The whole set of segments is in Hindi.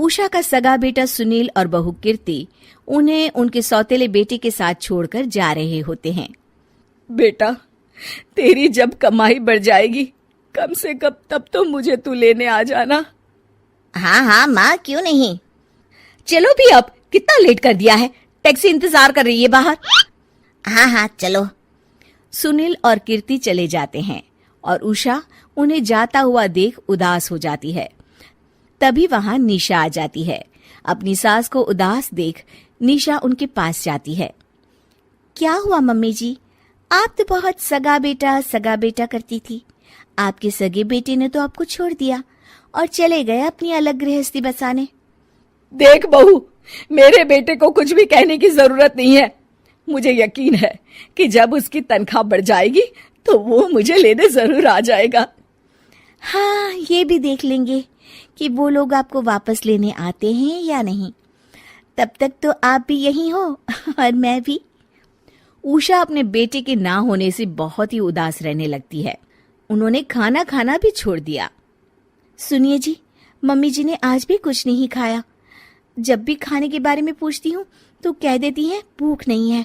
उषा का सगा बेटा सुनील और बहू कीर्ति उन्हें उनके सौतेले बेटे के साथ छोड़कर जा रहे होते हैं। बेटा, तेरी जब कमाई बढ़ जाएगी कम से कम तब तो मुझे तू लेने आ जाना। हाँ हाँ माँ, क्यों नहीं। चलो भी, अब कितना लेट कर दिया है, टैक्सी इंतजार कर रही है बाहर। हाँ हाँ चलो। सुनील और कीर्ति चले जाते हैं और उषा उन्हें जाता हुआ देख उदास हो जाती है। तभी वहां निशा आ जाती है। अपनी सास को उदास देख निशा उनके पास जाती है। क्या हुआ मम्मी जी, आप तो बहुत सगा बेटा करती थी। आपके सगे बेटे ने तो आपको छोड़ दिया और चले गए अपनी अलग गृहस्थी बसाने। देख बहू, मेरे बेटे को कुछ भी कहने की जरूरत नहीं है। मुझे यकीन है कि जब उसकी तनख्वाह बढ़ जाएगी तो वो मुझे लेने जरूर आ जाएगा। हाँ, ये भी देख लेंगे कि वो लोग आपको वापस लेने आते हैं या नहीं। तब तक तो आप भी यहीं हो और मैं भी। उषा अपने बेटे के ना होने से बहुत ही उदास रहने लगती है। उन्होंने खाना खाना भी छोड़ दिया। सुनिए जी, मम्मी जी ने आज भी कुछ नहीं खाया। जब भी खाने के बारे में पूछती हूँ तो कह देती हैं भूख नहीं है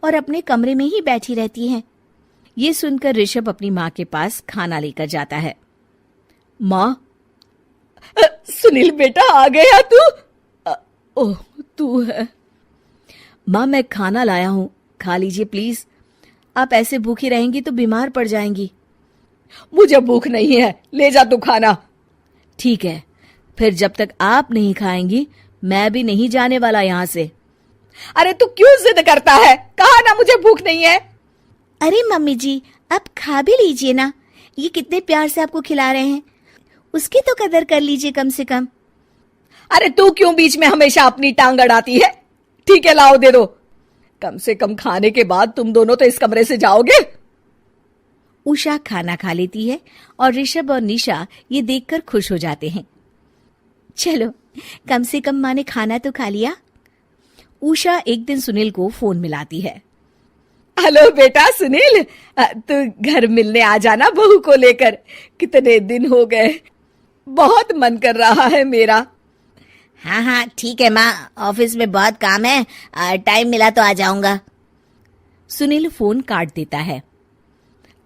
और अपने कमरे में ही बैठी रहती हैं। ये सुनकर ऋषभ अपनी माँ के पास खाना लेकर जाता है। माँ, सुनील बेटा आ गया तू? ओह, तू है। माँ, मैं खाना लाया हूँ, खा लीजिए प्लीज। आप ऐसे भूखी रहेंगी तो बीमार पड़ जाएंगी। मुझे भूख नहीं है, ले जा तू खाना। ठीक है, फिर जब तक आप नहीं खाएंगी मैं भी नहीं जाने वाला यहाँ से। अरे तू क्यों जिद करता है? कहा ना मुझे भूख नहीं है। अरे मम्मी जी, आप खा भी लीजिए ना, ये कितने प्यार से आपको खिला रहे हैं, उसकी तो कदर कर लीजिए कम से कम। अरे तू क्यों बीच में हमेशा अपनी टांग अड़ाती है? ठीक है, लाओ दे दो। कम से कम खाने के बाद तुम दोनों तो इस कमरे से जाओगे। उषा खाना खा लेती है और ऋषभ और निशा ये देखकर खुश हो जाते हैं। चलो, कम से कम माँ ने खाना तो खा लिया। उषा एक दिन सुनील को फोन मिलाती है। हेलो बेटा सुनील, तू घर मिलने आ जाना बहू को लेकर। कितने दिन हो गए, बहुत मन कर रहा है मेरा। हाँ हाँ ठीक है माँ, ऑफिस में बहुत काम है, टाइम मिला तो आ जाऊंगा। सुनील फोन काट देता है।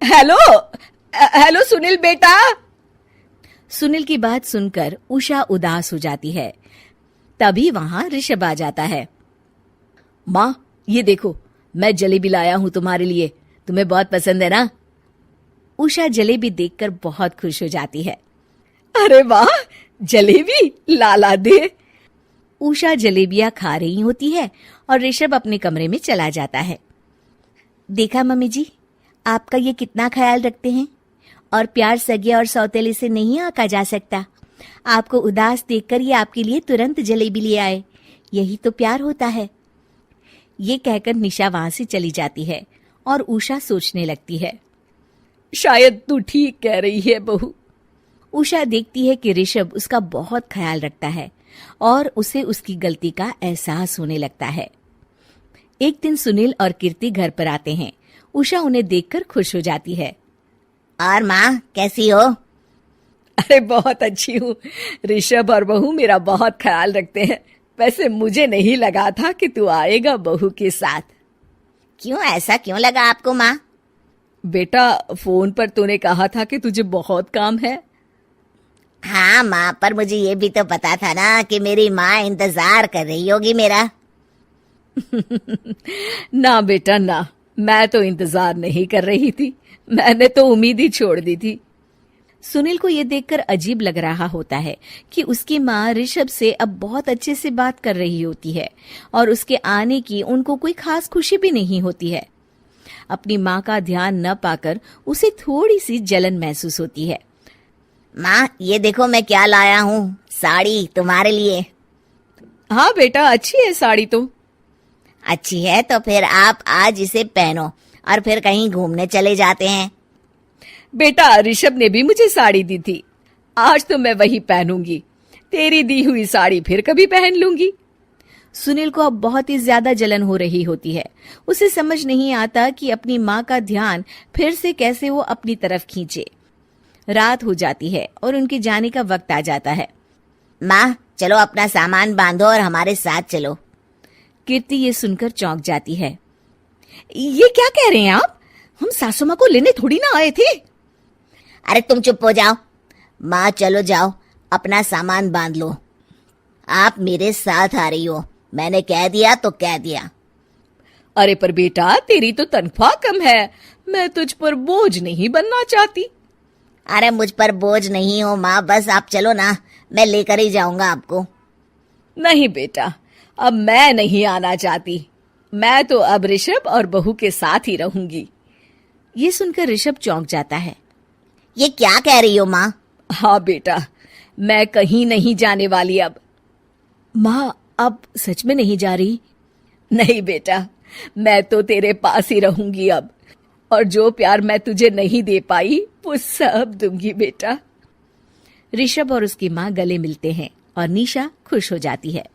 हेलो सुनील बेटा। सुनील की बात सुनकर उषा उदास हो जाती है। तभी वहां ऋषभ आ जाता है। माँ, ये देखो, मैं जलेबी लाया हूं तुम्हारे लिए, तुम्हें बहुत पसंद है ना? उषा जलेबी देखकर बहुत खुश हो जाती है। अरे वाह, जलेबी ला दे। उषा जलेबियां खा रही होती है और ऋषभ अपने कमरे में चला जाता है। देखा मम्मी जी, आपका ये कितना ख्याल रखते हैं, और प्यार सगे और सौतेले से नहीं आका जा सकता। आपको उदास देखकर ये आपके लिए तुरंत जलेबी ले आए, यही तो प्यार होता है। ये कहकर निशा वहां से चली जाती है और उषा सोचने लगती है, शायद तू ठीक कह रही है बहू। उषा देखती है कि ऋषभ उसका बहुत ख्याल रखता है और उसे उसकी गलती का एहसास होने लगता है। एक दिन सुनील और कीर्ति घर पर आते हैं। उषा उन्हें देखकर खुश हो जाती है। और माँ कैसी हो? अरे बहुत अच्छी हूँ। ऋषभ और बहू मेरा बहुत ख्याल रखते हैं। वैसे मुझे नहीं लगा था कि तू आएगा बहू के साथ। क्यों, ऐसा क्यों लगा आपको माँ? बेटा, फोन पर तूने कहा था कि तुझे बहुत काम है। हाँ माँ, पर मुझे ये भी तो पता था ना कि मेरी माँ इंतजार कर रही होगी मेरा। ना बेटा ना, मैं तो इंतजार नहीं कर रही थी, मैंने तो उम्मीद ही छोड़ दी थी। सुनील को ये देखकर अजीब लग रहा होता है कि उसकी माँ ऋषभ से अब बहुत अच्छे से बात कर रही होती है और उसके आने की उनको कोई खास खुशी भी नहीं होती है। अपनी माँ का ध्यान न पाकर उसे थोड़ी सी जलन महसूस होती है। माँ, ये देखो मैं क्या लाया हूँ, साड़ी तुम्हारे लिए। हाँ बेटा, अच्छी है साड़ी तो। अच्छी है तो फिर आप आज इसे पहनो और फिर कहीं घूमने चले जाते हैं। बेटा, ऋषभ ने भी मुझे साड़ी दी थी, आज तो मैं वही पहनूंगी। तेरी दी हुई साड़ी फिर कभी पहन लूंगी। सुनील को अब बहुत ही ज्यादा जलन हो रही होती है। उसे समझ नहीं आता कि अपनी माँ का ध्यान फिर से कैसे वो अपनी तरफ खींचे। रात हो जाती है और उनके जाने का वक्त आ जाता है। माँ, चलो अपना सामान बांधो और हमारे साथ चलो। कीर्ति ये सुनकर चौंक जाती है। ये क्या कह रहे हैं आप? हम सासू माँ को लेने थोड़ी ना आए थे। अरे तुम चुप हो जाओ। माँ चलो जाओ, अपना सामान बांध लो। आप मेरे साथ आ रही हो, मैंने कह दिया तो कह दिया। अरे पर बेटा, तेरी तो तनख्वाह कम है, मैं तुझ पर बोझ नहीं बनना चाहती। अरे मुझ पर बोझ नहीं हो माँ, बस आप चलो ना, मैं लेकर ही जाऊंगा आपको। नहीं बेटा, अब मैं नहीं आना चाहती। मैं तो अब ऋषभ और बहू के साथ ही रहूंगी। ये सुनकर ऋषभ चौंक जाता है। ये क्या कह रही हो माँ? हाँ बेटा, मैं कहीं नहीं जाने वाली अब। माँ, अब सच में नहीं जा रही? नहीं बेटा, मैं तो तेरे पास ही रहूंगी अब, और जो प्यार मैं तुझे नहीं दे पाई वो सब दूंगी बेटा। ऋषभ और उसकी माँ गले मिलते हैं और निशा खुश हो जाती है।